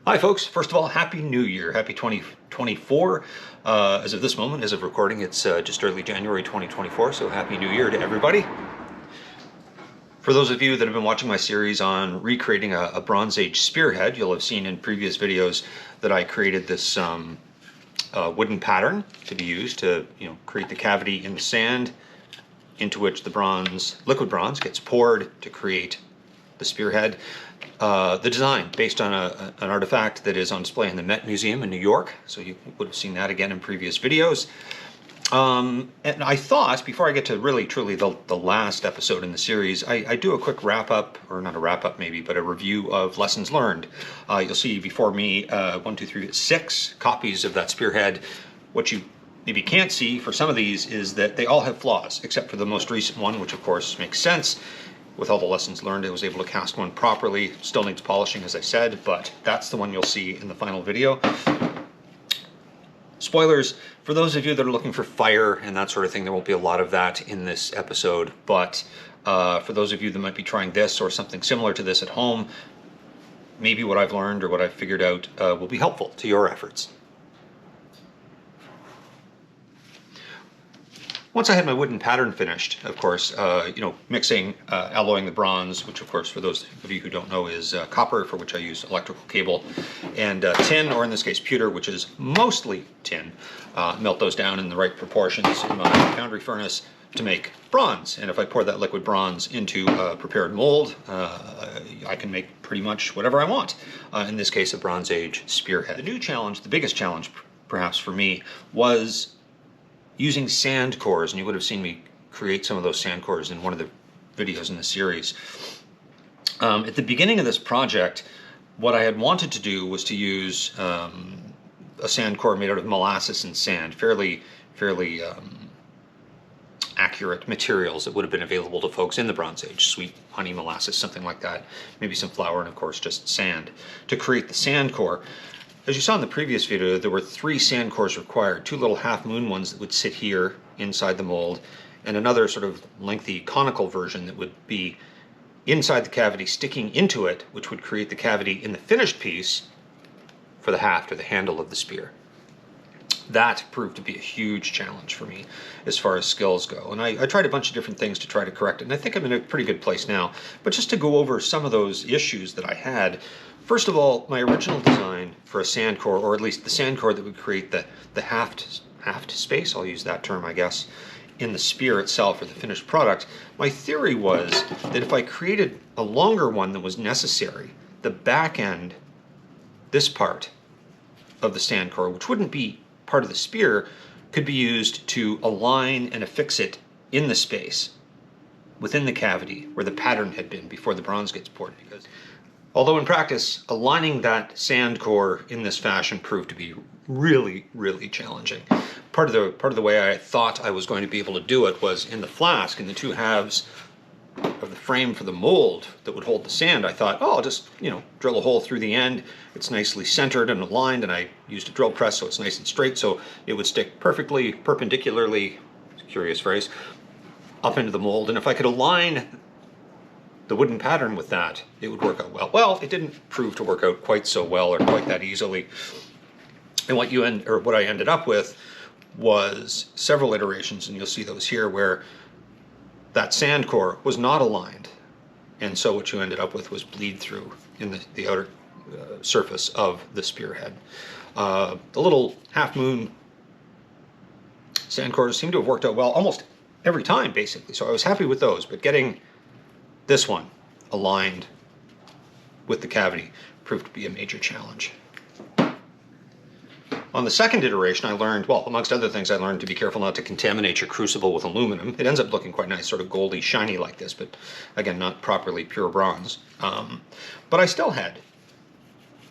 Hi folks, first of all, Happy New Year, Happy 2024. As of this moment, as of recording, it's just early January 2024, so Happy New Year to everybody. For those of you that have been watching my series on recreating a Bronze Age spearhead, you'll have seen in previous videos that I created this wooden pattern to be used to create the cavity in the sand into which the liquid bronze gets poured to create the spearhead. The design based on an artifact that is on display in the Met Museum in New York, so you would have seen that again in previous videos. And I thought, before I get to really truly the last episode in the series, I do a quick wrap-up, or not a wrap-up maybe, but a review of lessons learned. You'll see before me 6 copies of that spearhead. What you maybe can't see for some of these is that they all have flaws, except for the most recent one, which of course makes sense. With all the lessons learned, I was able to cast one properly. Still needs polishing, as I said, but that's the one you'll see in the final video. Spoilers, for those of you that are looking for fire and that sort of thing, there won't be a lot of that in this episode, but for those of you that might be trying this or something similar to this at home, maybe what I've learned or what I've figured out will be helpful to your efforts. Once I had my wooden pattern finished, of course, mixing, alloying the bronze, which of course, for those of you who don't know, is copper, for which I use electrical cable, and tin, or in this case pewter, which is mostly tin. Melt those down in the right proportions in my foundry furnace to make bronze. And if I pour that liquid bronze into a prepared mold, I can make pretty much whatever I want. In this case, a Bronze Age spearhead. The new challenge, the biggest challenge perhaps for me, was using sand cores, and you would have seen me create some of those sand cores in one of the videos in the series. At the beginning of this project, what I had wanted to do was to use a sand core made out of molasses and sand, fairly accurate materials that would have been available to folks in the Bronze Age, sweet honey molasses, something like that, maybe some flour, and of course just sand, to create the sand core. As you saw in the previous video, there were 3 sand cores required, 2 little half-moon ones that would sit here inside the mold, and another sort of lengthy conical version that would be inside the cavity sticking into it, which would create the cavity in the finished piece for the haft or the handle of the spear. That proved to be a huge challenge for me as far as skills go. And I tried a bunch of different things to try to correct it, and I think I'm in a pretty good place now. But just to go over some of those issues that I had, first of all, my original design for a sand core, or at least the sand core that would create the haft space, I'll use that term I guess, in the spear itself or the finished product, my theory was that if I created a longer one than was necessary, the back end, this part of the sand core, which wouldn't be part of the spear, could be used to align and affix it in the space within the cavity where the pattern had been before the bronze gets poured. Because although in practice, aligning that sand core in this fashion proved to be really, really challenging. Part of the way I thought I was going to be able to do it was in the flask, in the 2 halves of the frame for the mold that would hold the sand. I thought, oh, I'll just, drill a hole through the end. It's nicely centered and aligned, and I used a drill press so it's nice and straight, so it would stick perfectly perpendicularly, curious phrase, up into the mold. And if I could align the wooden pattern with that, it would work out well. Well, it didn't prove to work out quite so well or quite that easily. And what I ended up with was several iterations, and you'll see those here, where that sand core was not aligned. And so what you ended up with was bleed through in the outer surface of the spearhead. The little half-moon sand cores seem to have worked out well almost every time, basically. So I was happy with those, but getting this one aligned with the cavity proved to be a major challenge. On the second iteration, I learned, well, amongst other things, I learned to be careful not to contaminate your crucible with aluminum. It ends up looking quite nice, sort of goldy, shiny like this, but again, not properly pure bronze. But I still had,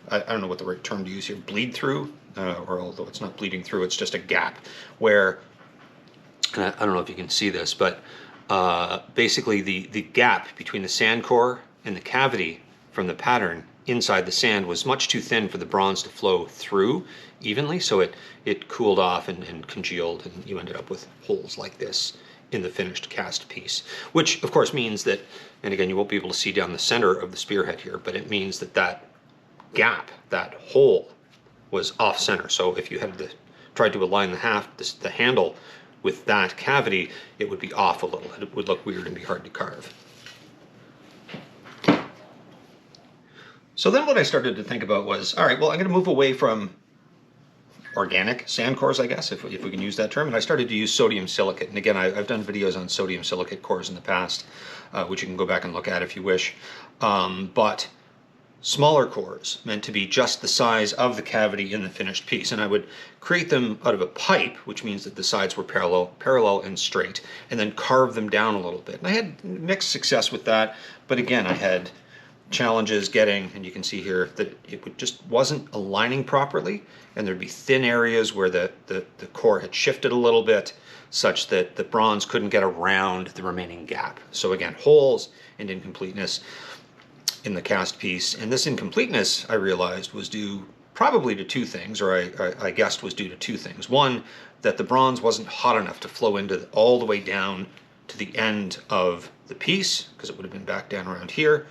I don't know what the right term to use here, bleed through, or although it's not bleeding through, it's just a gap where, and I don't know if you can see this, but basically the gap between the sand core and the cavity from the pattern inside the sand was much too thin for the bronze to flow through evenly, so it cooled off and congealed, and you ended up with holes like this in the finished cast piece, which of course means that, and again, you won't be able to see down the center of the spearhead here, but it means that gap, that hole, was off center. So if you had tried to align the handle with that cavity, it would be off a little. It would look weird and be hard to carve. So then what I started to think about was, all right, well, I'm going to move away from organic sand cores, I guess, if we can use that term. And I started to use sodium silicate. And again, I've done videos on sodium silicate cores in the past, which you can go back and look at if you wish. But smaller cores meant to be just the size of the cavity in the finished piece. And I would create them out of a pipe, which means that the sides were parallel and straight, and then carve them down a little bit. And I had mixed success with that. But again, I had challenges getting, and you can see here that it just wasn't aligning properly, and there'd be thin areas where the core had shifted a little bit, such that the bronze couldn't get around the remaining gap. So again, holes and incompleteness in the cast piece. And this incompleteness, I realized, was due probably to two things, or I guessed was due to two things. One, that the bronze wasn't hot enough to flow into all the way down to the end of the piece, because it would have been back down around here,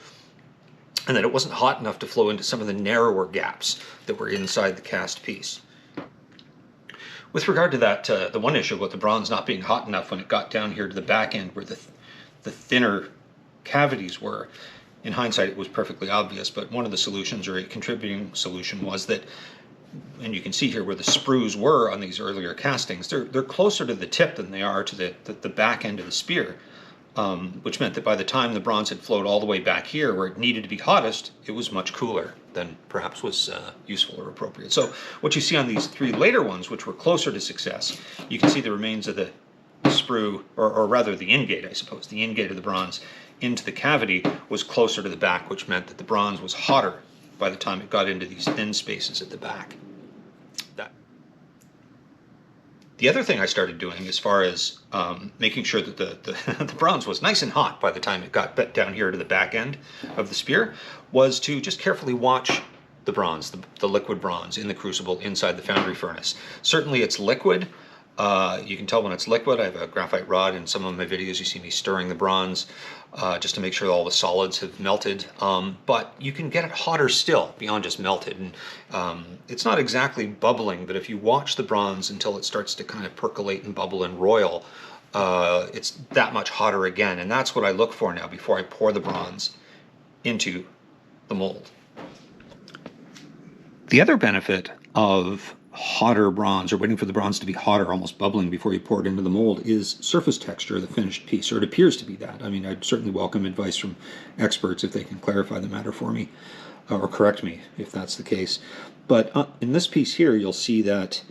and that it wasn't hot enough to flow into some of the narrower gaps that were inside the cast piece. With regard to that, the one issue about the bronze not being hot enough when it got down here to the back end where the thinner cavities were, in hindsight it was perfectly obvious, but one of the solutions, or a contributing solution, was that, and you can see here where the sprues were on these earlier castings, they're closer to the tip than they are to the back end of the spear. Which meant that by the time the bronze had flowed all the way back here where it needed to be hottest, it was much cooler than perhaps was useful or appropriate. So what you see on these three later ones, which were closer to success, you can see the remains of the sprue, or rather the ingate, I suppose. The ingate of the bronze into the cavity was closer to the back, which meant that the bronze was hotter by the time it got into these thin spaces at the back. The other thing I started doing, as far as making sure that the bronze was nice and hot by the time it got down here to the back end of the spear, was to just carefully watch the bronze, the liquid bronze in the crucible inside the foundry furnace. Certainly it's liquid. You can tell when it's liquid. I have a graphite rod. In some of my videos you see me stirring the bronze just to make sure that all the solids have melted. But you can get it hotter still, beyond just melted. And it's not exactly bubbling, but if you watch the bronze until it starts to kind of percolate and bubble and roil, it's that much hotter again. And that's what I look for now before I pour the bronze into the mold. The other benefit of hotter bronze, or waiting for the bronze to be hotter, almost bubbling before you pour it into the mold, is surface texture of the finished piece, or it appears to be that. I mean, I'd certainly welcome advice from experts if they can clarify the matter for me, or correct me if that's the case. But in this piece here, you'll see that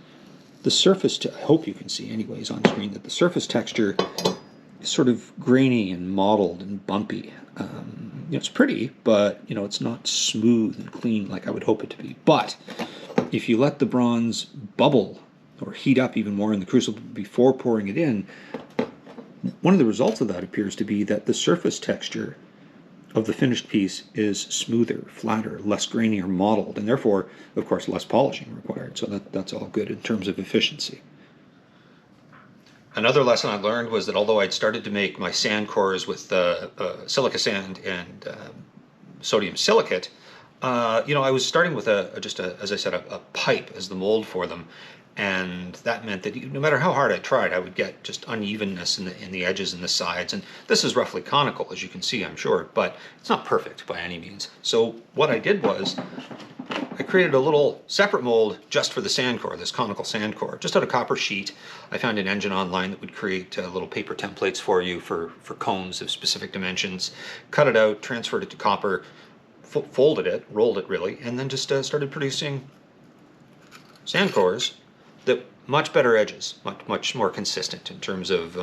the surface, I hope you can see anyways on screen, that the surface texture is sort of grainy and mottled and bumpy. It's pretty, but it's not smooth and clean like I would hope it to be. But if you let the bronze bubble or heat up even more in the crucible before pouring it in, one of the results of that appears to be that the surface texture of the finished piece is smoother, flatter, less grainy or mottled, and therefore, of course, less polishing required. So that's all good in terms of efficiency. Another lesson I learned was that although I'd started to make my sand cores with silica sand and sodium silicate, I was starting with as I said, a pipe as the mold for them, and that meant that no matter how hard I tried, I would get just unevenness in the edges and the sides. And this is roughly conical, as you can see, I'm sure, but it's not perfect by any means. So what I did was I created a little separate mold just for the sand core, this conical sand core, just out of copper sheet. I found an engine online that would create little paper templates for you for cones of specific dimensions. Cut it out, transferred it to copper, folded it, rolled it really, and then just started producing sand cores that much better edges, much more consistent in terms of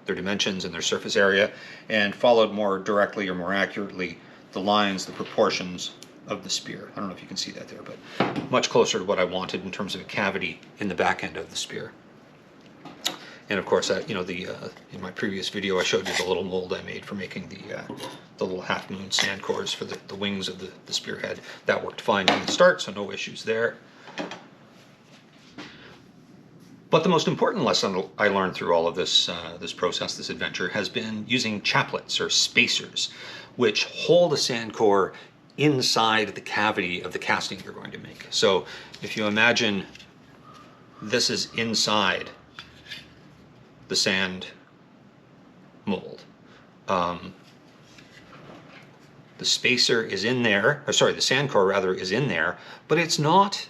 their dimensions and their surface area, and followed more directly or more accurately the lines, the proportions of the spear. I don't know if you can see that there, but much closer to what I wanted in terms of a cavity in the back end of the spear. And of course, in my previous video, I showed you the little mold I made for making the little half-moon sand cores for the wings of the spearhead. That worked fine from the start, so no issues there. But the most important lesson I learned through all of this process, this adventure, has been using chaplets or spacers, which hold a sand core inside the cavity of the casting you're going to make. So if you imagine this is inside the sand mold. The spacer is in there, or sorry, the sand core rather is in there, but it's not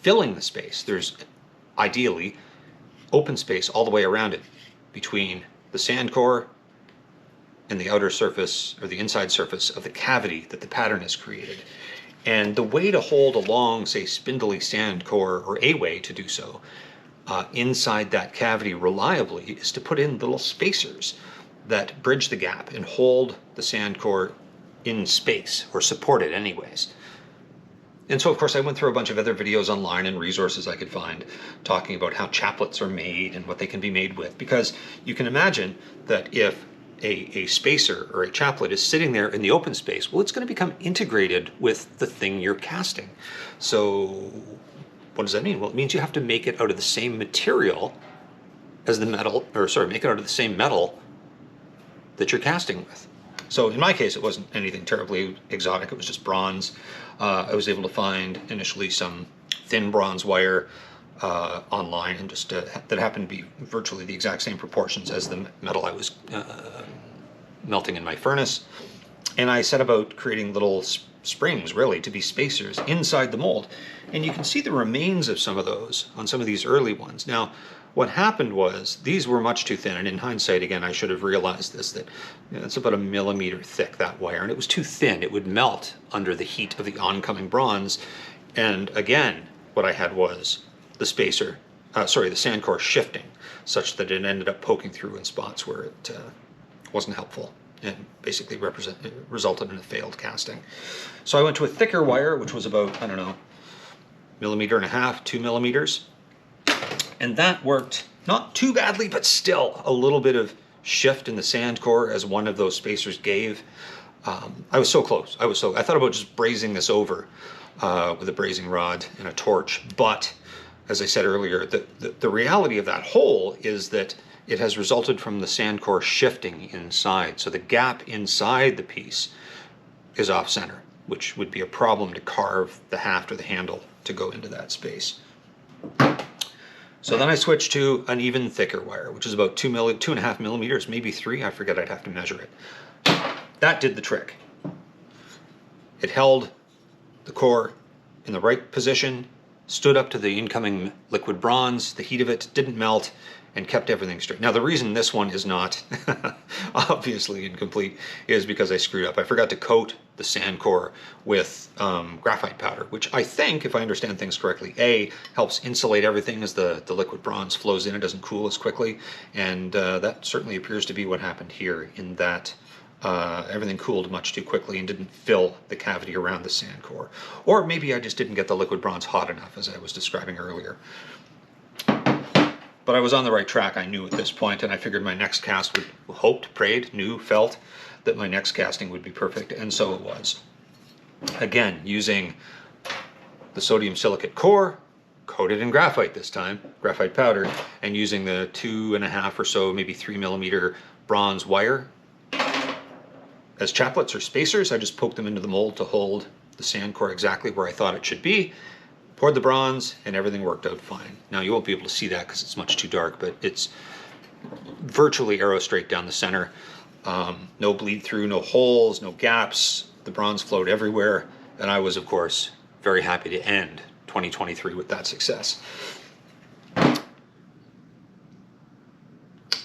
filling the space. There's ideally open space all the way around it between the sand core and the outer surface or the inside surface of the cavity that the pattern has created. And the way to hold a long, say, spindly sand core, or a way to do so, inside that cavity reliably is to put in little spacers that bridge the gap and hold the sand core in space, or support it anyways. And so of course I went through a bunch of other videos online and resources I could find talking about how chaplets are made and what they can be made with, because you can imagine that if a spacer or a chaplet is sitting there in the open space, well, it's going to become integrated with the thing you're casting. So what does that mean? Well, it means you have to make it out of the same material as the metal, or sorry, make it out of the same metal that you're casting with. So in my case, it wasn't anything terribly exotic. It was just bronze. I was able to find initially some thin bronze wire online, and just that happened to be virtually the exact same proportions as the metal I was melting in my furnace. And I set about creating little springs, really, to be spacers inside the mold. And you can see the remains of some of those on some of these early ones. Now, what happened was these were much too thin, and in hindsight, again, I should have realized this, that it's about 1 millimeter thick, that wire, and it was too thin. It would melt under the heat of the oncoming bronze. And again, what I had was the spacer, the sand core shifting, such that it ended up poking through in spots where it wasn't helpful, and basically resulted in a failed casting. So I went to a thicker wire, which was about, I don't know, 1.5 millimeters, 2 millimeters. And that worked not too badly, but still a little bit of shift in the sand core as one of those spacers gave. I was so close. I thought about just brazing this over with a brazing rod and a torch. But as I said earlier, the reality of that hole is that it has resulted from the sand core shifting inside. So the gap inside the piece is off center, which would be a problem to carve the haft or the handle to go into that space. So then I switched to an even thicker wire, which is about 2.5 millimeters, maybe 3. I forget, I'd have to measure it. That did the trick. It held the core in the right position, stood up to the incoming liquid bronze, the heat of it didn't melt, and kept everything straight. Now the reason this one is not obviously incomplete is because I screwed up. I forgot to coat the sand core with graphite powder, which I think, if I understand things correctly, A, helps insulate everything as the liquid bronze flows in. It doesn't cool as quickly, and that certainly appears to be what happened here, in that everything cooled much too quickly and didn't fill the cavity around the sand core. Or maybe I just didn't get the liquid bronze hot enough, as I was describing earlier. But I was on the right track, I knew at this point, and I figured my next cast felt that my next casting would be perfect, and so it was. Again, using the sodium silicate core, coated in graphite this time, graphite powder, and using the 2.5 or so, maybe 3 millimeter bronze wire as chaplets or spacers. I just poked them into the mold to hold the sand core exactly where I thought it should be. Poured the bronze, and everything worked out fine. Now you won't be able to see that because it's much too dark, but it's virtually arrow straight down the center. No bleed through, no holes, no gaps. The bronze flowed everywhere, and I was, of course, very happy to end 2023 with that success. In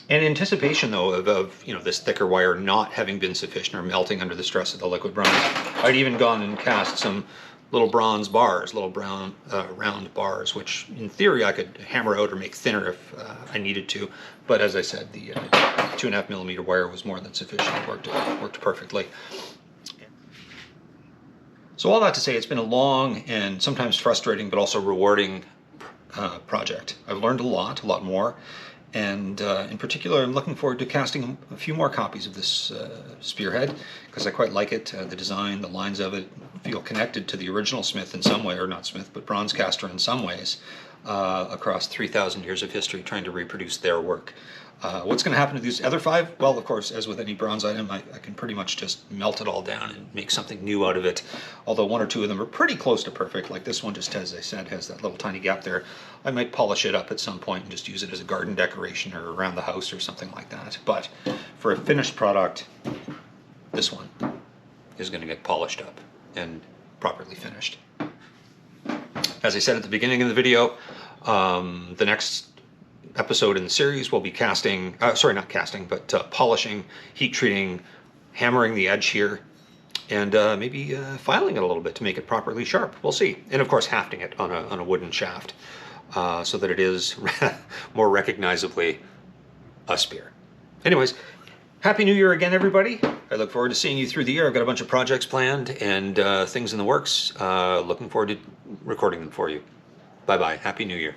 anticipation, though, of this thicker wire not having been sufficient or melting under the stress of the liquid bronze, I'd even gone and cast some little bronze bars, little round bars, which in theory I could hammer out or make thinner if I needed to. But as I said, the 2.5 millimeter wire was more than sufficient. It worked perfectly. So all that to say, it's been a long and sometimes frustrating, but also rewarding project. I've learned a lot more. And in particular, I'm looking forward to casting a few more copies of this Spearhead, because I quite like it. The design, the lines of it feel connected to the original Smith in some way, or not Smith, but bronze caster in some ways, across 3,000 years of history, trying to reproduce their work. What's going to happen to these other 5? Well, of course, as with any bronze item, I can pretty much just melt it all down and make something new out of it. Although 1 or 2 of them are pretty close to perfect. Like this one, just as I said, has that little tiny gap there. I might polish it up at some point and just use it as a garden decoration or around the house or something like that. But for a finished product, this one is going to get polished up and properly finished. As I said at the beginning of the video, the next episode in the series will be casting, not casting, but polishing, heat treating, hammering the edge here, and maybe filing it a little bit to make it properly sharp. We'll see. And of course hafting it on a wooden shaft so that it is more recognizably a spear. Anyways, Happy New Year again, everybody. I look forward to seeing you through the year. I've got a bunch of projects planned and things in the works. Looking forward to recording them for you. Bye-bye. Happy New Year.